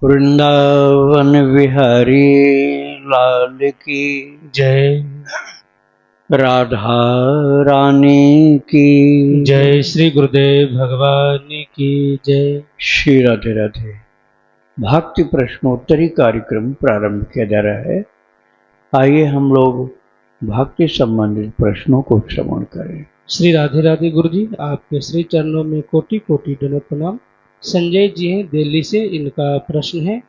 वृंदावन विहारी लाल की जय। राधा रानी की जय। श्री गुरुदेव भगवान की जय। श्री राधे राधे। भक्ति प्रश्नोत्तरी कार्यक्रम प्रारंभ किया जा रहा है। आइए हम लोग भक्ति संबंधित प्रश्नों को श्रवण करें। श्री राधे राधे गुरु जी, आपके श्री चरणों में कोटि कोटि दंडवत प्रणाम। संजय जी हैं दिल्ली से। इनका प्रश्न है,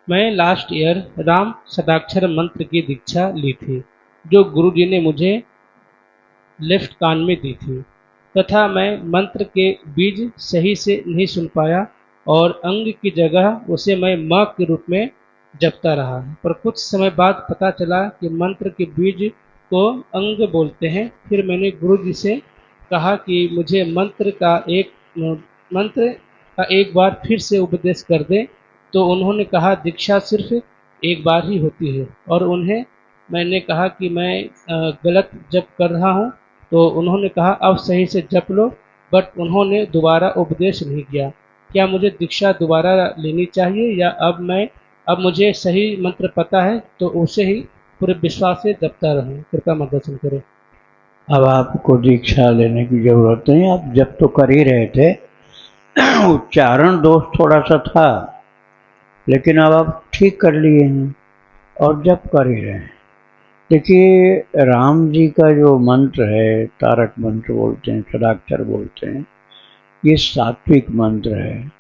मैं लास्ट ईयर राम सदाक्षर मंत्र की दीक्षा ली थी जो गुरु जी ने मुझे लेफ्ट कान में दी थी, तथा मैं मंत्र के बीज सही से नहीं सुन पाया और अंग की जगह उसे मैं माँ के रूप में जपता रहा। पर कुछ समय बाद पता चला कि मंत्र के बीज को अंग बोलते हैं। फिर मैंने गुरु जी से कहा कि मुझे मंत्र का एक बार फिर से उपदेश कर दे, तो उन्होंने कहा दीक्षा सिर्फ एक बार ही होती है। और उन्हें मैंने कहा कि मैं गलत जप कर रहा हूँ, तो उन्होंने कहा अब सही से जप लो, बट उन्होंने दोबारा उपदेश नहीं किया। क्या मुझे दीक्षा दोबारा लेनी चाहिए या अब मुझे सही मंत्र पता है तो उसे ही पूरे विश्वास से जपता रहूं? कृपया मार्गदर्शन करें। अब आपको दीक्षा लेने की जरूरत नहीं, आप जप तो कर ही रहे थे। उच्चारण दोष थोड़ा सा था, लेकिन अब आप ठीक कर लिए हैं और जप कर ही रहे हैं। देखिए, राम जी का जो मंत्र है, तारक मंत्र बोलते हैं, षडाक्षर बोलते हैं, ये सात्विक मंत्र है।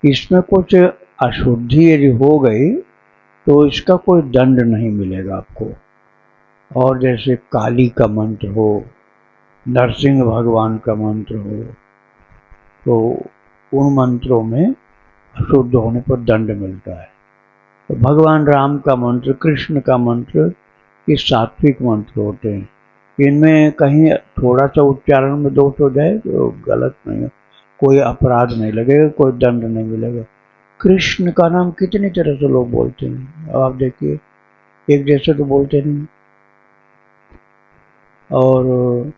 इसमें कुछ अशुद्धि यदि हो गई तो इसका कोई दंड नहीं मिलेगा आपको। और जैसे काली का मंत्र हो, नरसिंह भगवान का मंत्र हो, तो उन मंत्रों में अशुद्ध होने पर दंड मिलता है। तो भगवान राम का मंत्र, कृष्ण का मंत्र, ये सात्विक मंत्र होते हैं। इनमें कहीं थोड़ा सा उच्चारण में दोष हो जाए तो गलत नहीं है, कोई अपराध नहीं लगेगा, कोई दंड नहीं मिलेगा। कृष्ण का नाम कितनी तरह से लोग बोलते हैं, अब आप देखिए, एक जैसे तो बोलते नहीं। और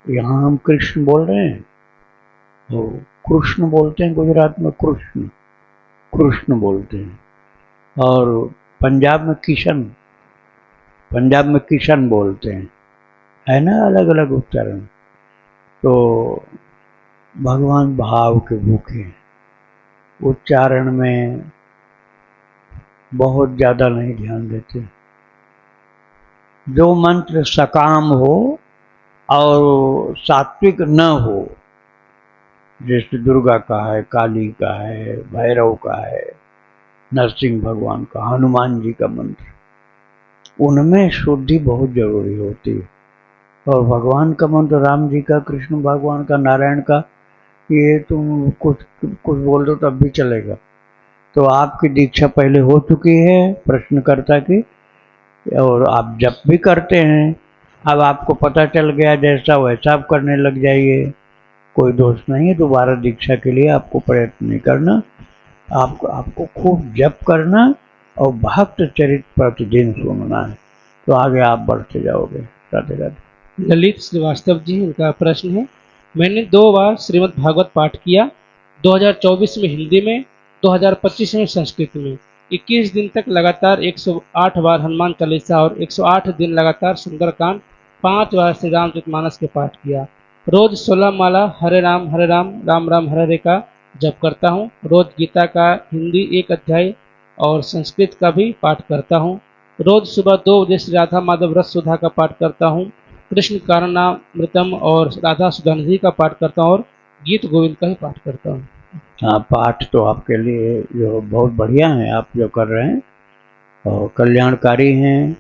यहाँ हम कृष्ण बोल रहे हैं, तो कृष्ण बोलते हैं, गुजरात में कृष्ण कृष्ण बोलते हैं। और पंजाब में किशन बोलते हैं, है ना, अलग अलग उच्चारण। तो भगवान भाव के भूखे हैं, उच्चारण में बहुत ज़्यादा नहीं ध्यान देते। जो मंत्र सकाम हो और सात्विक न हो, जैसे दुर्गा का है, काली का है, भैरव का है, नरसिंह भगवान का, हनुमान जी का मंत्र, उनमें शुद्धि बहुत जरूरी होती है। और भगवान का मंत्र, राम जी का, कृष्ण भगवान का, नारायण का, ये तुम कुछ कुछ बोल दो तब भी चलेगा। तो आपकी दीक्षा पहले हो चुकी है प्रश्नकर्ता की, और आप जप भी करते हैं। अब आपको पता चल गया, जैसा वैसा आप करने लग जाइए, कोई दोष नहीं है। दोबारा दीक्षा के लिए आपको प्रयत्न नहीं करना, आपको खूब जप करना और भक्त चरित प्रतिदिन सुनना है, तो आगे आप बढ़ते जाओगे। राधे राधे। ललित श्रीवास्तव जी, इनका प्रश्न है, मैंने 2 बार श्रीमद् भागवत पाठ किया, 2024 में हिंदी में, 2025 में संस्कृत में। 21 दिन तक लगातार 108 बार हनुमान चालीसा और 108 दिन लगातार सुंदरकांड, 5 बार श्री रामचरितमानस के पाठ किया। रोज 16 माला हरे राम राम राम हरे हरे का जप करता हूँ। रोज गीता का हिंदी 1 अध्याय और संस्कृत का भी पाठ करता हूँ। रोज सुबह 2 बजे श्री राधा माधव रस सुधा का पाठ करता हूँ। कृष्ण कारणामृतम और राधा सुधानिधि का पाठ करता हूँ और गीत गोविंद का ही पाठ करता हूँ। हाँ, पाठ तो आपके लिए जो बहुत बढ़िया है, आप जो कर रहे हैं और कल्याणकारी हैं,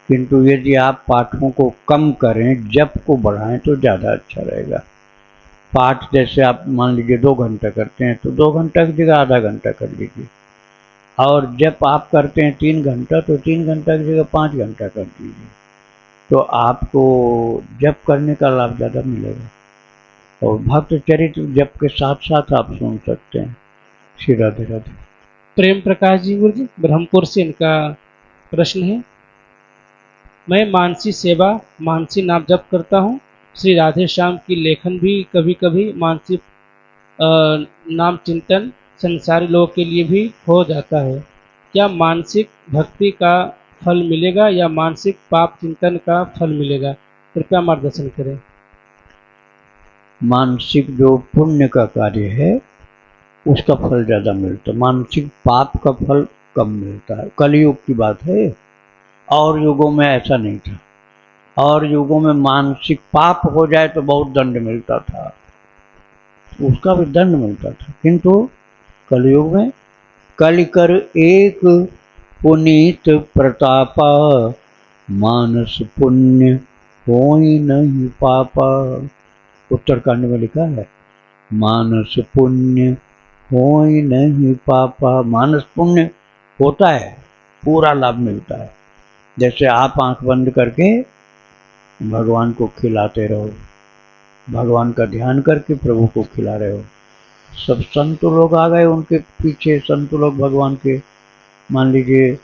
किंतु यदि आप पाठों को कम करें, जप को बढ़ाएं तो ज़्यादा अच्छा रहेगा। पाठ जैसे आप मान लीजिए 2 घंटा करते हैं, तो 2 घंटा की जगह आधा घंटा कर लीजिए। और जब आप करते हैं 3 घंटा, तो 3 घंटा की जगह 5 घंटा कर दीजिए, तो आपको जप करने का लाभ ज़्यादा मिलेगा। और भक्त चरित्र जप के साथ साथ आप सुन सकते हैं। श्री राधे राधे। प्रेम प्रकाश जी गुरु जी, ब्रह्मपुर से, इनका प्रश्न है, मैं मानसी सेवा, मानसी नाम जप करता हूँ। श्री राधे श्याम की लेखन भी कभी कभी मानसी नाम चिंतन संसारी लोगों के लिए भी हो जाता है। क्या मानसिक भक्ति का फल मिलेगा या मानसिक पाप चिंतन का फल मिलेगा? कृपया मार्गदर्शन करें। मानसिक जो पुण्य का कार्य है उसका फल ज़्यादा मिलता है, मानसिक पाप का फल कम मिलता है। कलयुग की बात है, और युगों में ऐसा नहीं था। और युगों में मानसिक पाप हो जाए तो बहुत दंड मिलता था, उसका भी दंड मिलता था। किंतु कलयुग में कलि कर एक पुनीत प्रतापा, मानस पुण्य होई नहीं पापा। उत्तरकांड में लिखा है, मानस पुण्य होई नहीं पापा। मानस पुण्य होता है, पूरा लाभ मिलता है। जैसे आप आंख बंद करके भगवान को खिलाते रहो, भगवान का ध्यान करके प्रभु को खिला रहे हो। सब संत लोग आ गए, उनके पीछे संत लोग भगवान के, मान लीजिए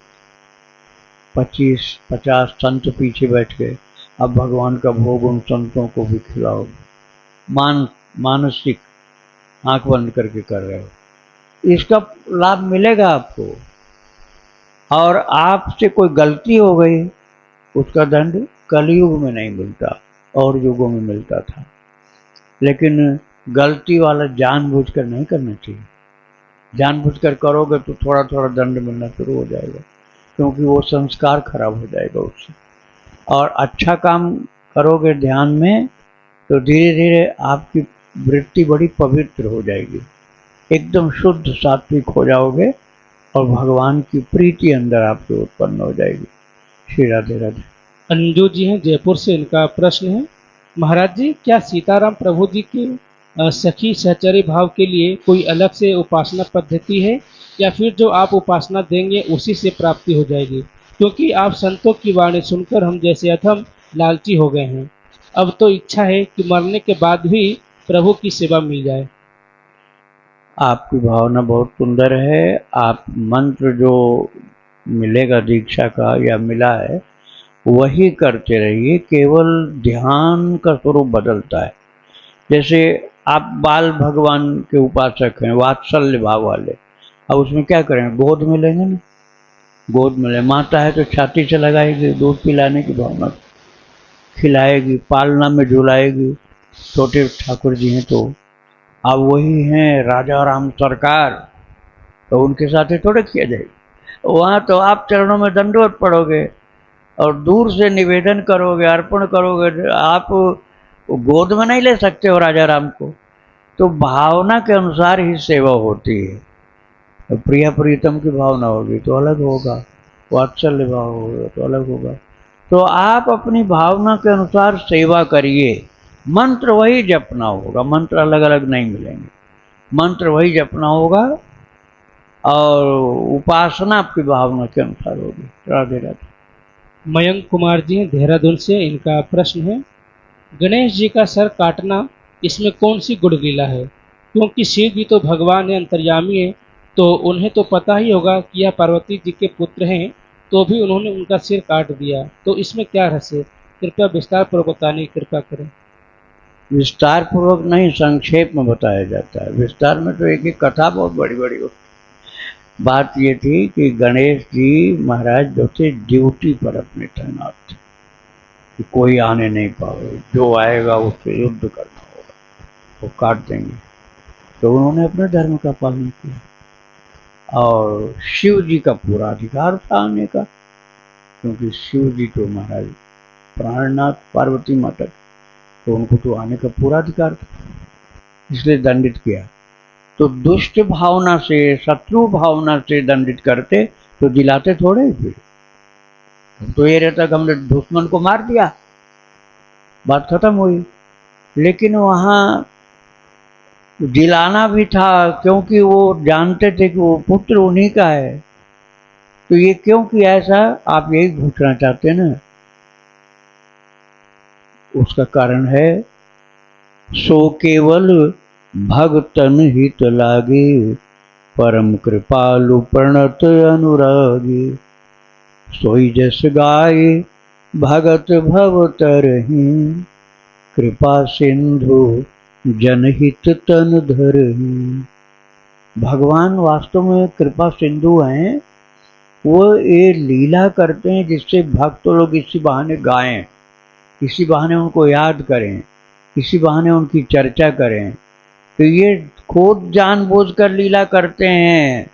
25-50 संत पीछे बैठ गए। अब भगवान का भोग उन संतों को भी खिलाओ। मानसिक आंख बंद करके कर रहे हो, इसका लाभ मिलेगा आपको। और आपसे कोई गलती हो गई, उसका दंड कलयुग में नहीं मिलता, और युगों में मिलता था। लेकिन गलती वाला जानबूझकर नहीं करना चाहिए। जानबूझकर करोगे तो थोड़ा थोड़ा दंड मिलना शुरू हो जाएगा, क्योंकि वो संस्कार खराब हो जाएगा उससे। और अच्छा काम करोगे ध्यान में तो धीरे धीरे आपकी वृत्ति बड़ी पवित्र हो जाएगी, एकदम शुद्ध सात्विक हो जाओगे, और भगवान की प्रीति अंदर आपसे उत्पन्न हो जाएगी। श्री राधे राधे। अंजू जी हैं जयपुर से, इनका प्रश्न है, महाराज जी क्या सीताराम प्रभु जी के सखी सहचर्य भाव के लिए कोई अलग से उपासना पद्धति है, या फिर जो आप उपासना देंगे उसी से प्राप्ति हो जाएगी? क्योंकि आप संतों की वाणी सुनकर हम जैसे अथम लालची हो गए हैं। अब तो इच्छा है कि मरने के बाद भी प्रभु की सेवा मिल जाए। आपकी भावना बहुत सुंदर है। आप मंत्र जो मिलेगा दीक्षा का या मिला है वही करते रहिए, केवल ध्यान का स्वरूप बदलता है। जैसे आप बाल भगवान के उपासक हैं, वात्सल्य भाव वाले, अब उसमें क्या करें, गोद में लेंगे ना, गोद में ले, माता है तो छाती से लगाएगी, दूध पिलाने की भावना, खिलाएगी, पालना में झुलाएगी। छोटे ठाकुर जी हैं तो अब वही हैं राजा राम सरकार, तो उनके साथ ही थोड़े किया जाएगा। वहाँ तो आप चरणों में दंडवत पड़ोगे और दूर से निवेदन करोगे, अर्पण करोगे। आप गोद में नहीं ले सकते हो राजा राम को, तो भावना के अनुसार ही सेवा होती है। तो प्रिया प्रीतम की भावना होगी तो अलग होगा, वात्सल्य भाव होगा तो अलग होगा। तो आप अपनी भावना के अनुसार सेवा करिए। मंत्र वही जपना होगा, मंत्र अलग अलग नहीं मिलेंगे, मंत्र वही जपना होगा, और उपासना आपकी भावना के अनुसार होगी। राधे राधे। मयंक कुमार जी हैं देहरादून से, इनका प्रश्न है, गणेश जी का सर काटना, इसमें कौन सी गुण लीला है? क्योंकि शिव जी तो भगवान है, अंतर्यामी है, तो उन्हें तो पता ही होगा कि यह पार्वती जी के पुत्र हैं, तो भी उन्होंने उनका सिर काट दिया, तो इसमें क्या रहस्य है? कृपया विस्तार पूर्वक बताने की कृपा करें। विस्तार पूर्वक नहीं, संक्षेप में बताया जाता है। विस्तार में तो एक एक कथा बहुत बड़ी बड़ी होती। बात ये थी कि गणेश जी महाराज जो थे ड्यूटी पर अपने तैनात थे, कि कोई आने नहीं पाए, जो आएगा उससे युद्ध करना होगा, वो काट देंगे। तो उन्होंने अपने धर्म का पालन किया, और शिव जी का पूरा अधिकार था आने का, क्योंकि शिव जी तो महाराज प्राणनाथ पार्वती माता, तो उनको तो आने का पूरा अधिकार था, इसलिए दंडित किया। तो दुष्ट भावना से, शत्रु भावना से दंडित करते तो दिलाते थोड़े ही फिर। तो ये रहता कि हमने दुश्मन को मार दिया, बात खत्म हुई। लेकिन वहाँ दिलाना भी था, क्योंकि वो जानते थे कि वो पुत्र उन्हीं का है। तो ये क्यों किया ऐसा, आप यही पूछना चाहते हैं ना? उसका कारण है, सो केवल भगतन हित लागे, परम कृपालु प्रणत अनुरागी। सोई जस गाये भगत भव तरहि, कृपा सिंधु जनहित तन धरहि। भगवान वास्तव में कृपा सिंधु हैं। वो ये लीला करते हैं जिससे भक्त लोग इसी बहाने गाएं, इसी बहाने उनको याद करें, इसी बहाने उनकी चर्चा करें। तो ये खुद जानबूझकर लीला करते हैं।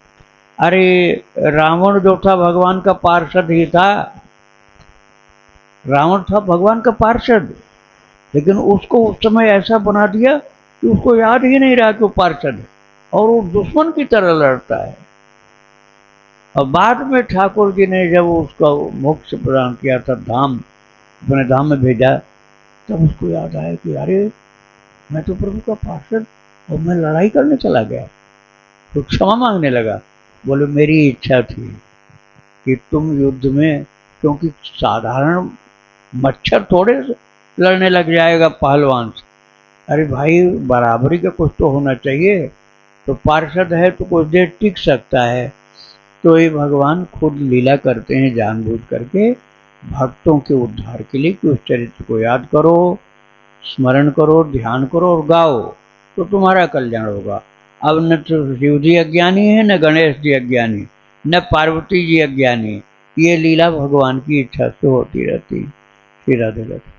अरे रावण जो था भगवान का पार्षद ही था, रावण था भगवान का पार्षद, लेकिन उसको उस समय ऐसा बना दिया कि उसको याद ही नहीं रहा कि वो पार्षद है और वो दुश्मन की तरह लड़ता है। और बाद में ठाकुर जी ने जब उसको मोक्ष प्रदान किया था, धाम अपने धाम में भेजा, तब उसको याद आया कि अरे मैं तो प्रभु का पार्षद और मैं लड़ाई करने चला गया। तो क्षमा मांगने लगा, बोले मेरी इच्छा थी कि तुम युद्ध में, क्योंकि साधारण मच्छर थोड़े लड़ने लग जाएगा पहलवान से, अरे भाई बराबरी का कुछ तो होना चाहिए, तो पार्षद है तो कुछ देर टिक सकता है। तो ये भगवान खुद लीला करते हैं जानबूझ करके भक्तों के उद्धार के लिए कि उस चरित्र को याद करो, स्मरण करो, ध्यान करो और गाओ, तो तुम्हारा कल्याण होगा। अब न तो शिव जी अज्ञानी है, न गणेश जी अज्ञानी, न पार्वती जी अज्ञानी। ये लीला भगवान की इच्छा से होती रहती। श्री राधे राधे।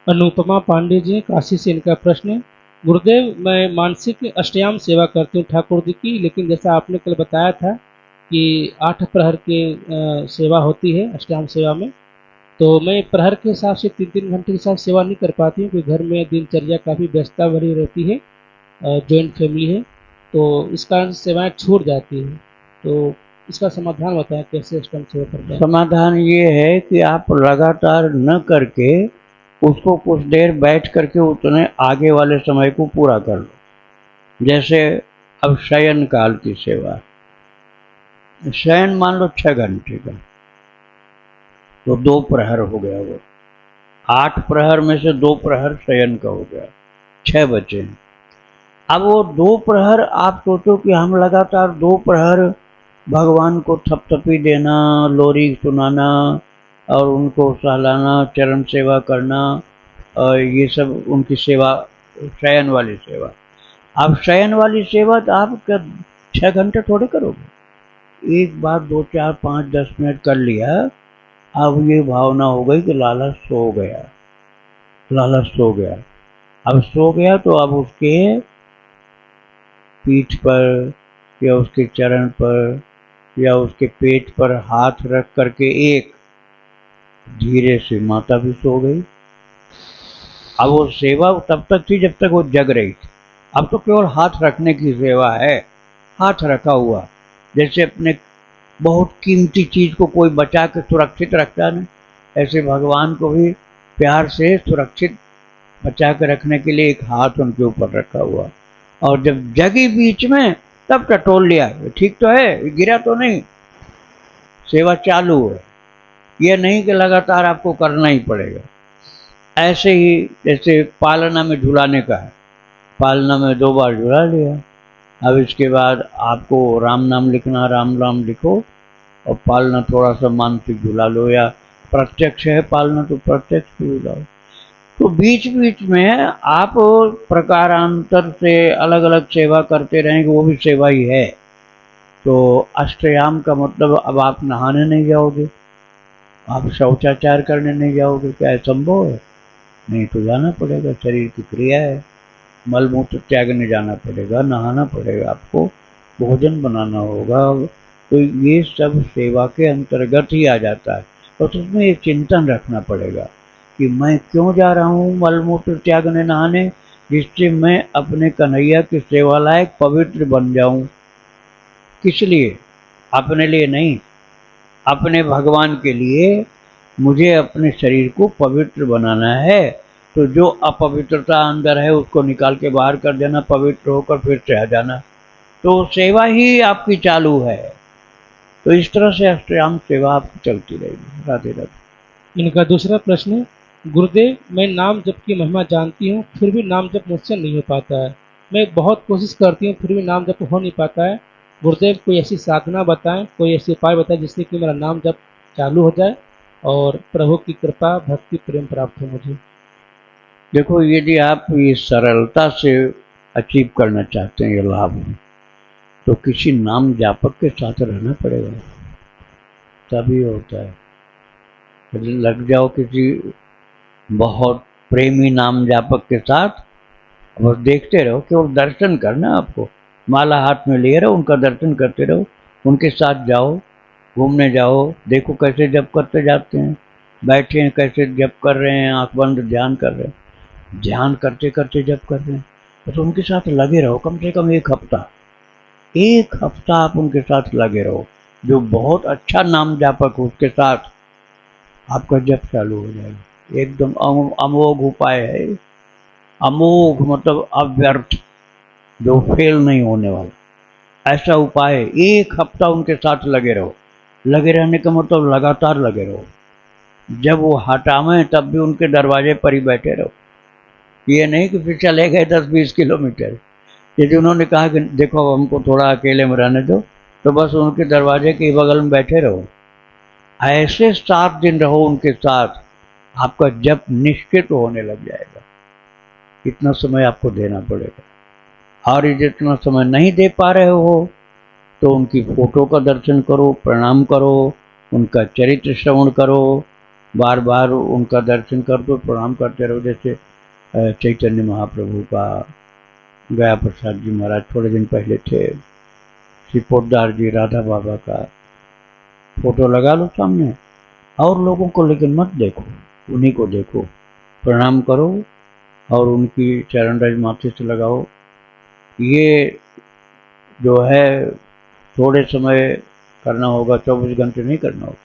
अनुपमा पांडे जी, काशी से इनका प्रश्न है। गुरुदेव, मैं मानसिक अष्टयाम सेवा करती हूँ ठाकुर जी की, लेकिन जैसा आपने कल बताया था कि 8 प्रहर की सेवा होती है अष्टयाम सेवा में, तो मैं प्रहर के हिसाब से 3-3 घंटे के साथ सेवा नहीं कर पाती हूँ, क्योंकि घर में दिनचर्या काफ़ी व्यस्तता भरी रहती है, जॉइंट फैमिली है, तो इस कारण से सेवाएं छूट जाती हैं। तो इसका समाधान बताएं, कैसे अष्टयाम सेवा करते हैं। समाधान ये है कि आप लगातार न करके उसको कुछ देर बैठ करके उतने आगे वाले समय को पूरा कर लो। जैसे अब शयन काल की सेवा, शयन मान लो 6 घंटे का, तो 2 प्रहर हो गया। वो 8 प्रहर में से 2 प्रहर शयन का हो गया, 6 बचे। अब वो 2 प्रहर आप सोचो कि हम लगातार 2 प्रहर भगवान को थपथपी देना, लोरी सुनाना और उनको सहलाना, चरण सेवा करना, और ये सब उनकी सेवा, शयन वाली सेवा। अब शयन वाली सेवा तो आप क्या 6 घंटे थोड़े करोगे, एक बार 2, 4, 5, 10 मिनट कर लिया। अब ये भावना हो गई कि लाला सो गया, लाला सो गया। अब सो गया तो अब उसके पीठ पर या उसके चरण पर या उसके पेट पर हाथ रख करके एक धीरे से माता भी सो गई। अब वो सेवा तब तक थी जब तक वो जग रही थी। अब तो केवल हाथ रखने की सेवा है, हाथ रखा हुआ, जैसे अपने बहुत कीमती चीज को कोई बचा के सुरक्षित रखता नहीं, ऐसे भगवान को भी प्यार से सुरक्षित बचा के रखने के लिए एक हाथ उनके ऊपर रखा हुआ। और जब जगी बीच में तब टटोल लिया, ठीक तो है, गिरा तो नहीं, सेवा चालू है। यह नहीं कि लगातार आपको करना ही पड़ेगा। ऐसे ही जैसे पालना में झुलाने का है, पालना में 2 बार झुला लिया, अब इसके बाद आपको राम नाम लिखना, राम राम लिखो और पालना थोड़ा सा मानसिक झुला लो, या प्रत्यक्ष है पालना तो प्रत्यक्ष झुलाओ। तो बीच बीच में आप प्रकारांतर से अलग अलग सेवा करते रहेंगे, वो भी सेवा ही है। तो अष्टयाम का मतलब अब आप नहाने नहीं जाओगे, आप शौचाचार करने नहीं जाओगे, क्या संभव है? नहीं, तो जाना पड़ेगा, शरीर की क्रिया है, मल मूत्र त्यागने जाना पड़ेगा, नहाना पड़ेगा, आपको भोजन बनाना होगा। तो ये सब सेवा के अंतर्गत ही आ जाता है। और तो उसमें ये चिंतन रखना पड़ेगा कि मैं क्यों जा रहा हूँ मल मूत्र त्यागने, नहाने, जिससे मैं अपने कन्हैया की सेवा लायक पवित्र बन जाऊं। किस लिए? अपने लिए नहीं, अपने भगवान के लिए मुझे अपने शरीर को पवित्र बनाना है। तो जो अपवित्रता अंदर है उसको निकाल के बाहर कर देना, पवित्र होकर फिर से आ जाना, तो सेवा ही आपकी चालू है। तो इस तरह से अष्टयाम सेवा आपकी चलती रहेगी। राधे राधे। इनका दूसरा प्रश्न है, गुरुदेव, मैं नाम जप की महिमा जानती हूँ, फिर भी नाम जप मुझसे नहीं हो पाता है। मैं बहुत कोशिश करती हूँ, फिर भी नाम जप हो नहीं पाता है। गुरुदेव, कोई ऐसी साधना बताएं, कोई ऐसी उपाय बताएं जिससे कि मेरा नाम जप चालू हो जाए और प्रभु की कृपा, भक्ति, प्रेम प्राप्त हो मुझे। देखो, यदि आप ये सरलता से अचीव करना चाहते हैं ये लाभ, तो किसी नाम जापक के साथ रहना पड़ेगा, तभी होता है। यदि लग जाओ किसी बहुत प्रेमी नाम जापक के साथ, बस देखते रहो, केवल दर्शन करना, आपको माला हाथ में लिए रहो, उनका दर्शन करते रहो, उनके साथ जाओ, घूमने जाओ, देखो कैसे जप करते जाते हैं, बैठे हैं कैसे जप कर रहे हैं, आंख बंद ध्यान कर रहे हैं, ध्यान करते करते जप कर रहे हैं। तो उनके साथ लगे रहो, कम से कम एक हफ्ता आप उनके साथ लगे रहो। जो बहुत अच्छा नाम जापक हो उसके साथ आपका जप चालू हो जाएगा। एकदम अमोघ उपाय है, अमोघ मतलब अव्यर्थ, जो फेल नहीं होने वाला ऐसा उपाय है। एक हफ्ता उनके साथ लगे रहो। लगे रहने का मतलब लगातार लगे रहो। जब वो हटावें तब भी उनके दरवाजे पर ही बैठे रहो। ये नहीं कि फिर चले गए 10-20 किलोमीटर। यदि उन्होंने कहा कि देखो अब हमको थोड़ा अकेले में रहने दो, तो बस उनके दरवाजे के बगल में बैठे रहो। ऐसे 7 दिन रहो उनके साथ, आपका जप निश्चित होने लग जाएगा। इतना समय आपको देना पड़ेगा। और जितना समय नहीं दे पा रहे हो तो उनकी फोटो का दर्शन करो, प्रणाम करो, उनका चरित्र श्रवण करो, बार बार उनका दर्शन कर दो, प्रणाम करते रहो। जैसे चैतन्य महाप्रभु का, गया प्रसाद जी महाराज थोड़े दिन पहले थे, श्री पोद्दार जी, राधा बाबा का फोटो लगा लो सामने, और लोगों को लेकिन मत देखो, उन्हीं को देखो, प्रणाम करो और उनकी चरण रज माथे से लगाओ। ये जो है थोड़े समय करना होगा, 24 घंटे नहीं करना होगा,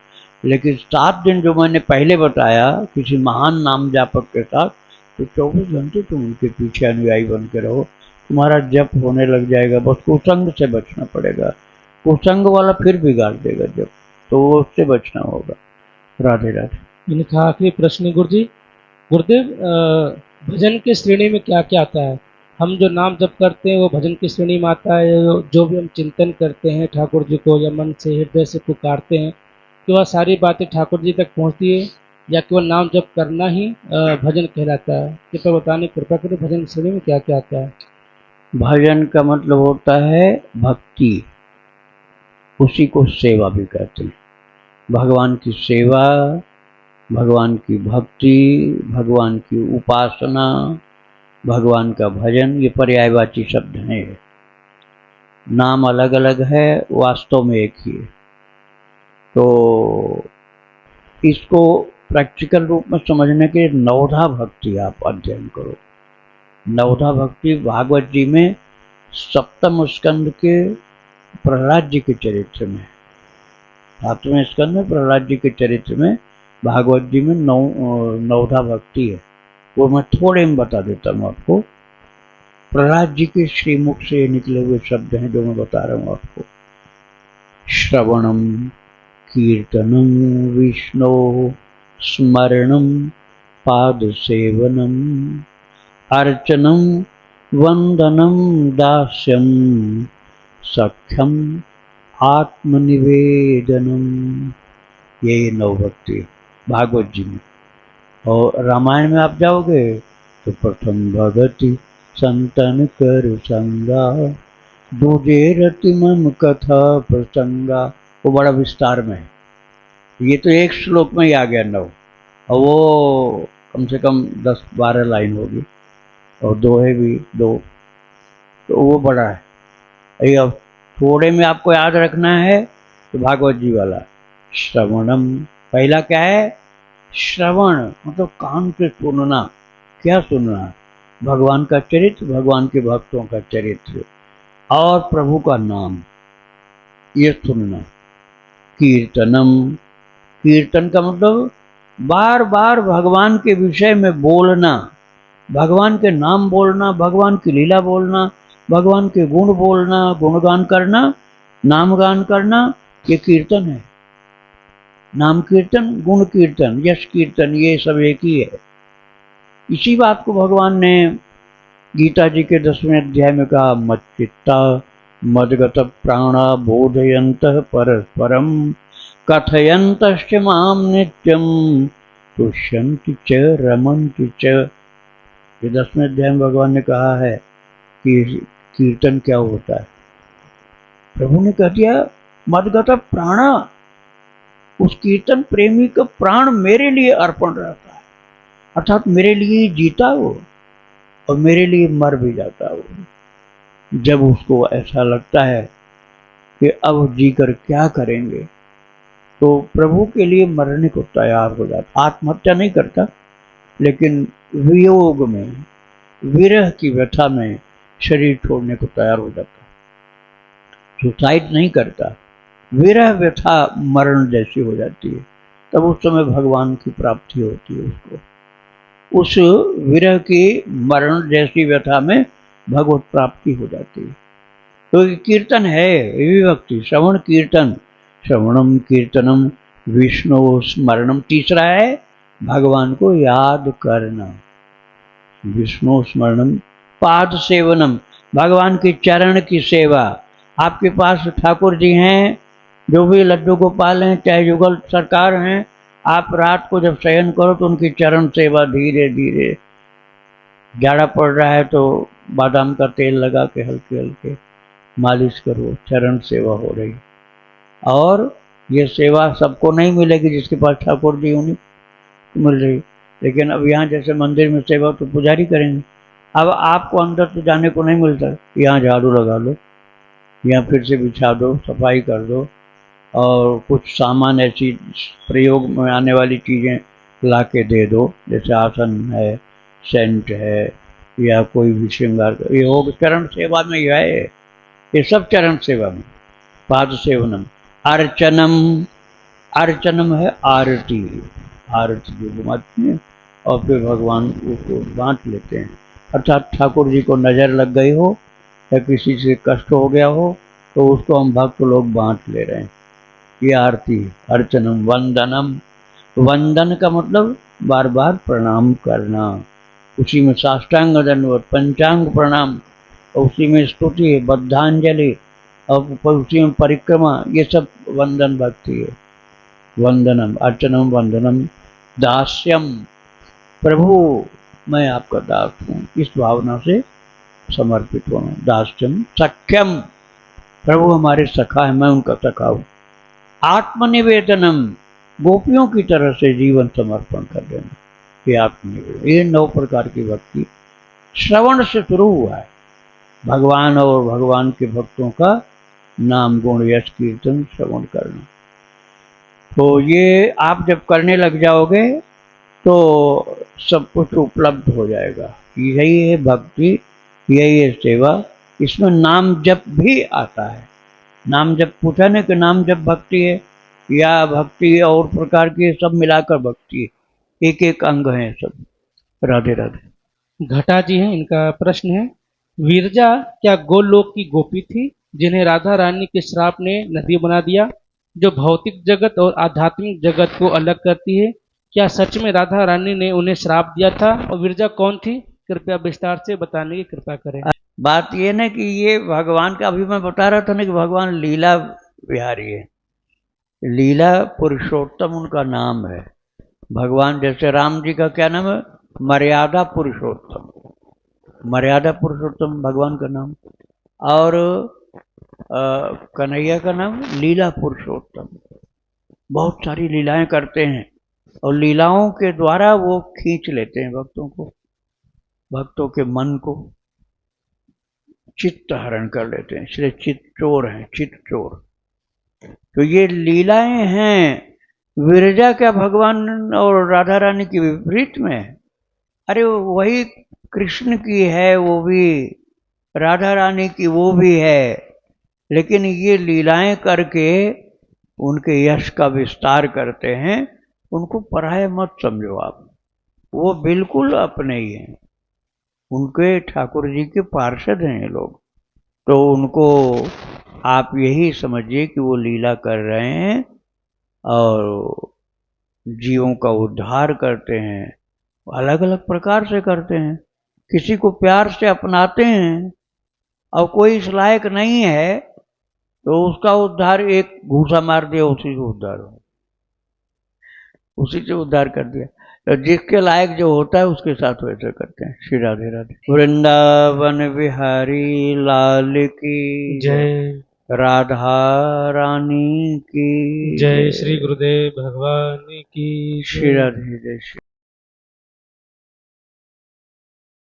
लेकिन 7 दिन जो मैंने पहले बताया किसी महान नाम जापक के साथ, तो 24 घंटे तुम उनके पीछे अनुयायी बन के रहो, तुम्हारा जप होने लग जाएगा। बस कुसंग से बचना पड़ेगा, कुसंग वाला फिर बिगाड़ देगा जब, तो वो उससे बचना होगा। राधे राधे। इनका आखिरी प्रश्न है गुरुजी। गुरुदेव, भजन की श्रेणी में क्या क्या आता है? हम जो नाम जप करते हैं वो भजन की श्रेणी में आता है? जो भी हम चिंतन करते हैं ठाकुर जी को, या मन से हृदय से पुकारते हैं, कि वह सारी बातें ठाकुर जी तक पहुँचती है, या केवल नाम जप करना ही भजन कहलाता है? कृपया बताने, कृपा करें, भजन की श्रेणी में क्या क्या आता है? भजन का मतलब होता है भक्ति, उसी को सेवा भी कहते हैं। भगवान की सेवा, भगवान की भक्ति, भगवान की उपासना, भगवान का भजन, ये पर्यायवाची शब्द हैं। नाम अलग अलग है, वास्तव में एक ही है। तो इसको प्रैक्टिकल रूप में समझने के नवधा भक्ति आप अध्ययन करो। नवधा भक्ति भागवत जी में 7वें स्कंद के प्रहलाद जी के चरित्र में, 7वें स्कंद में प्रहलाद जी के चरित्र में भागवत जी में नवधा भक्ति है। वो मैं थोड़े में बता देता हूँ आपको। प्रहलाद जी के श्रीमुख से निकले हुए शब्द हैं जो मैं बता रहा हूँ आपको। श्रवणम कीर्तनम विष्णो स्मरणम पादसेवनम अर्चनम वंदनम दास्यम सख्यम आत्मनिवेदनम। ये नव भक्ति भागवत जी में। और रामायण में आप जाओगे तो प्रथम भगति संतन कर संगा, दूजे रति मम कथा प्रसंगा, वो बड़ा विस्तार में है। ये तो एक श्लोक में ही आ गया नव, और वो कम से कम 10-12 लाइन होगी, और दोहे भी 2, तो वो बड़ा है। ये अब थोड़े में आपको याद रखना है तो भागवत जी वाला श्रवणम, पहला क्या है? श्रवण मतलब कान से सुनना। क्या सुनना? भगवान का चरित्र, भगवान के भक्तों का चरित्र और प्रभु का नाम, ये सुनना। कीर्तनम, कीर्तन का मतलब बार बार भगवान के विषय में बोलना, भगवान के नाम बोलना, भगवान की लीला बोलना, भगवान के गुण बोलना, गुणगान करना, नामगान करना, ये कीर्तन है। नाम कीर्तन, गुण कीर्तन, यश कीर्तन, ये सब एक ही है। इसी बात को भगवान ने गीता जी के 10वें अध्याय में कहा, मच्चित्ता मदगत प्राणा बोधयंत परस्परम कथयंतश्च माम नित्यम तुष्यन्ति च रमन्ति च। ये 10वें अध्याय में भगवान ने कहा है कि कीर्तन क्या होता है। प्रभु ने कह दिया मदगत प्राणा, उस कीर्तन प्रेमी का प्राण मेरे लिए अर्पण रहता है, अर्थात मेरे लिए जीता हो और मेरे लिए मर भी जाता हो। जब उसको ऐसा लगता है कि अब जीकर क्या करेंगे, तो प्रभु के लिए मरने को तैयार हो जाता। आत्महत्या नहीं करता, लेकिन वियोग में, विरह की व्यथा में शरीर छोड़ने को तैयार हो जाता। सुसाइड नहीं करता, विरह व्यथा मरण जैसी हो जाती है। तब उस समय भगवान की प्राप्ति होती है उसको। उस विरह की मरण जैसी व्यथा में भगवत प्राप्ति हो जाती है। तो ये कीर्तन है, विभक्ति, श्रवण कीर्तन, श्रवणम कीर्तनम विष्णु स्मरणम। तीसरा है भगवान को याद करना, विष्णु स्मरणम, पाद सेवनम, भगवान के चरण की सेवा। आपके पास ठाकुर जी हैं, जो भी लड्डू गोपाल हैं, चाहे युगल सरकार हैं, आप रात को जब शयन करो तो उनकी चरण सेवा धीरे धीरे, जाड़ा पड़ रहा है तो बादाम का तेल लगा के हल्के हल्के मालिश करो, चरण सेवा हो रही। और ये सेवा सबको नहीं मिलेगी, जिसके पास ठाकुर जी उन्हीं को मिल रही। लेकिन अब यहाँ जैसे मंदिर में सेवा तो पुजारी करेंगे, अब आपको अंदर तो जाने को नहीं मिलता। यहाँ झाड़ू लगा लो, यहाँ फिर से बिछा दो, सफाई कर दो, और कुछ सामान ऐसी प्रयोग में आने वाली चीज़ें ला के दे दो, जैसे आसन है, सेंट है, या कोई भी श्रृंगार, ये हो चरण सेवा में ही है, ये सब चरण सेवा में। पाद सेवनम, अर्चनम, अर्चनम है आरती, आरती जो घुमाते हैं और फिर भगवान उसको बांट लेते हैं। अर्थात ठाकुर जी को नज़र लग गई हो या किसी से कष्ट हो गया हो तो उसको हम भक्त लोग बांट ले रहे हैं, ये आरती। अर्चनम, वंदनम, वंदन का मतलब बार बार प्रणाम करना, उसी में साष्टांग दंडवत, पंचांग प्रणाम, उसी में स्तुति, बद्धांजलि, और उसी में परिक्रमा, ये सब वंदन भक्ति है। वंदनम, अर्चनम, वंदनम, दास्यम, प्रभु मैं आपका दास हूँ, इस भावना से समर्पित होना। दास्यम, सख्यम, प्रभु हमारे सखा है, मैं उनका सखा हूँ। आत्मनिवेदनम, गोपियों की तरह से जीवन समर्पण कर देना, ये आत्मनिवेदन। ये 9 प्रकार की भक्ति श्रवण से शुरू हुआ है। भगवान और भगवान के भक्तों का नाम गुण यश कीर्तन श्रवण करना। तो ये आप जब करने लग जाओगे तो सब कुछ उपलब्ध हो जाएगा। यही है भक्ति, यही है सेवा। इसमें नाम जप भी आता है। नाम जप पूछा ना कि नाम जप भक्ति है या भक्ति और प्रकार की, सब मिलाकर भक्ति है, एक एक अंग है सब। राधे राधे। घटा जी हैं, इनका प्रश्न है, विरजा क्या गोलोक की गोपी थी जिन्हें राधा रानी के श्राप ने नदी बना दिया, जो भौतिक जगत और आध्यात्मिक जगत को अलग करती है? क्या सच में राधा रानी ने उन्हें श्राप दिया था? और विरजा कौन थी? कृपया विस्तार से बताने की कृपा करें। बात ये ना कि ये भगवान का, अभी मैं बता रहा था ना कि भगवान लीला विहारी है, लीला पुरुषोत्तम उनका नाम है। भगवान जैसे राम जी का क्या नाम है? मर्यादा पुरुषोत्तम, मर्यादा पुरुषोत्तम भगवान का नाम। और कन्हैया का नाम लीला पुरुषोत्तम। बहुत सारी लीलाएं करते हैं और लीलाओं के द्वारा वो खींच लेते हैं भक्तों को, भक्तों के मन को चित्त हरण कर लेते हैं, इसलिए चित्त चोर हैं, चित्त चोर। तो ये लीलाएं हैं। विरजा क्या भगवान और राधा रानी की विपरीत में है? अरे वही कृष्ण की है, वो भी राधा रानी की वो भी है, लेकिन ये लीलाएं करके उनके यश का विस्तार करते हैं। उनको पराया मत समझो आप, वो बिल्कुल अपने ही हैं, उनके ठाकुर जी के पार्षद हैं ये लोग। तो उनको आप यही समझिए कि वो लीला कर रहे हैं और जीवों का उद्धार करते हैं, अलग अलग प्रकार से करते हैं। किसी को प्यार से अपनाते हैं और कोई इस लायक नहीं है तो उसका उद्धार, एक घूसा मार दिया उसी से उद्धार हो, उसी से उद्धार कर दिया। तो जिसके लायक जो होता है उसके साथ वैसे करते हैं। श्री राधे राधे। वृंदावन बिहारी लाल की जय। राधा रानी की जय श्री गुरुदेव भगवान की श्री राधे जय श्री